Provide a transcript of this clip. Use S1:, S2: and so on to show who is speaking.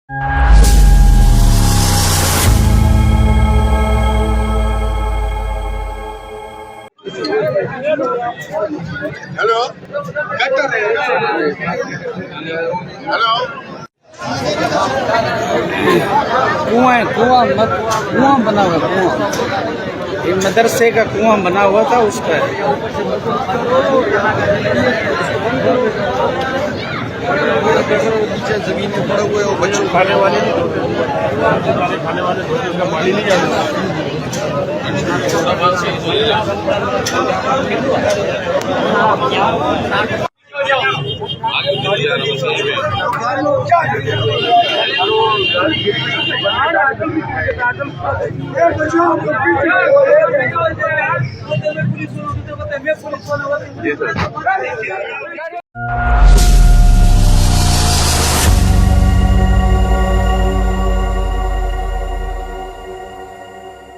S1: Hello hello
S2: कुआं है, कुआं बना हुआ है, कुआं ये मदरसे का कुआं बना हुआ था उसका है।
S1: जमीन में पड़े हुए बच्चों खाने वाले खाने वाले उसका पानी नहीं जाता।
S3: पुलिस